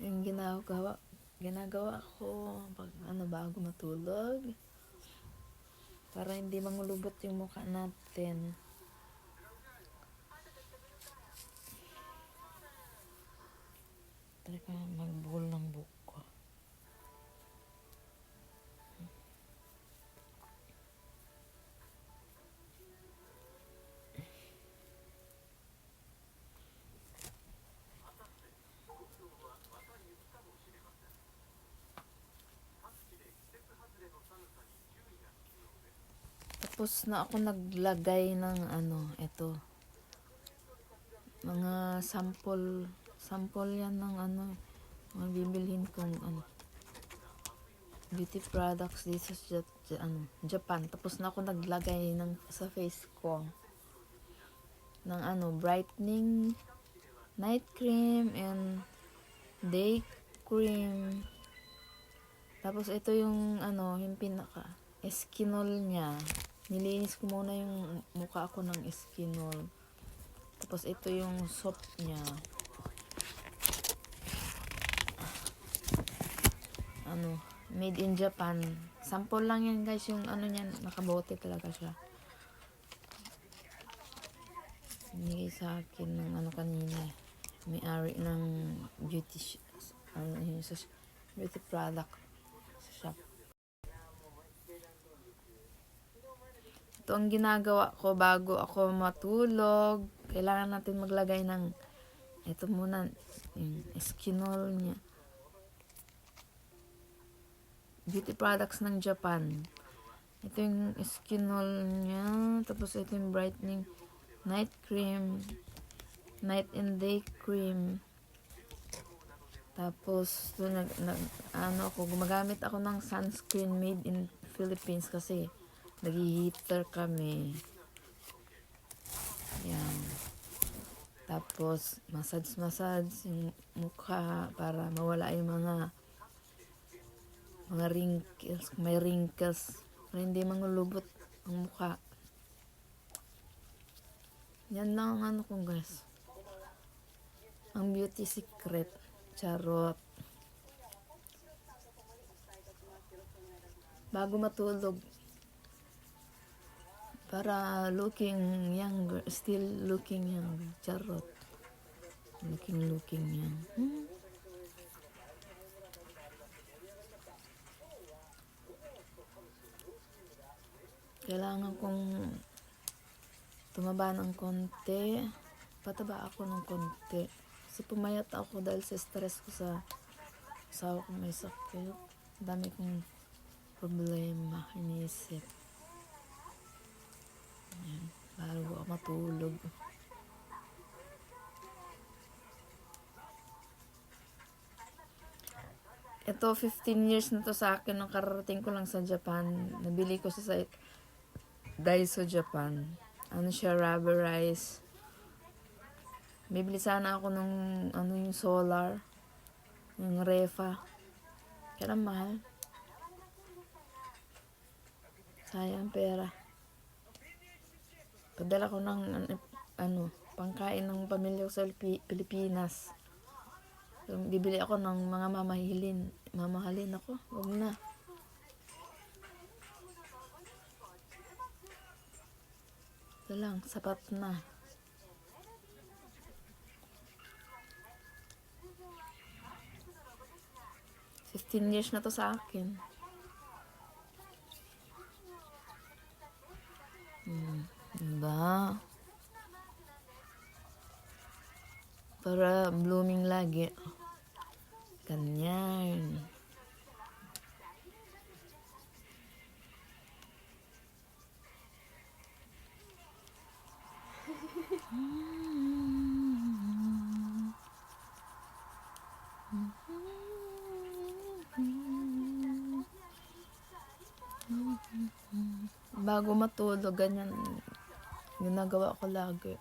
Yung ginagawa ko pag bago matulog para hindi mangulubot yung mukha natin. Teka, magbuhol ng buko. Tapos na ako naglagay ng ito. Mga sample yan ng mga bibilhin kong beauty products dito sa Japan. Tapos na ako naglagay sa face ko ng brightening night cream and day cream. Tapos ito yung yung pinaka Eskinol niya. Nilinis ko muna yung mukha ko ng Eskinol. Tapos ito yung soap niya. Made in Japan. Sample lang yan guys, yung niyan, nakabote talaga siya. Binigay sa akin ng kanina. May-ari ng beauty beauty product sa shop. Ito ang ginagawa ko bago ako matulog. Kailangan natin maglagay ng ito muna, yung Eskinol niya. Beauty products ng Japan. Ito yung Eskinol niya. Tapos ito yung brightening night cream. Night and day cream. Tapos gumagamit ako ng sunscreen made in Philippines kasi nag-heater kami. Yan. Tapos massage yung mukha para mawala yung mga wrinkles, may wrinkles, para hindi mangulubot ang mukha. Yan lang ang ko guys. Ang beauty secret. Charot. Bago matulog. Para looking younger. Still looking younger. Charot. Looking young. Kailangan kong tumaba ng konti. Pataba ako ng konti. Kasi pumayat ako dahil sa stress ko sa asawa ko may sakit. Dami kong problema. Iniisip. Ayan. Bago ako matulog. Ito, 15 years na to sa akin. Nung kararating ko lang sa Japan. Nabili ko sa Daiso Japan. Siya, rubberized. Bibili sana ako ng yung solar. Yung refa. Kaya mahal. Sayang pera. Padala ko ng pangkain ng pamilya ko sa Pilipinas. So, bibili ako ng mga mamahalin ako. Huwag na. Ito lang, sapat na. $15 years na to sa akin. Diba? Para blooming lagi. Ganyan. Bago matulog, ganyan ginagawa ko lagi.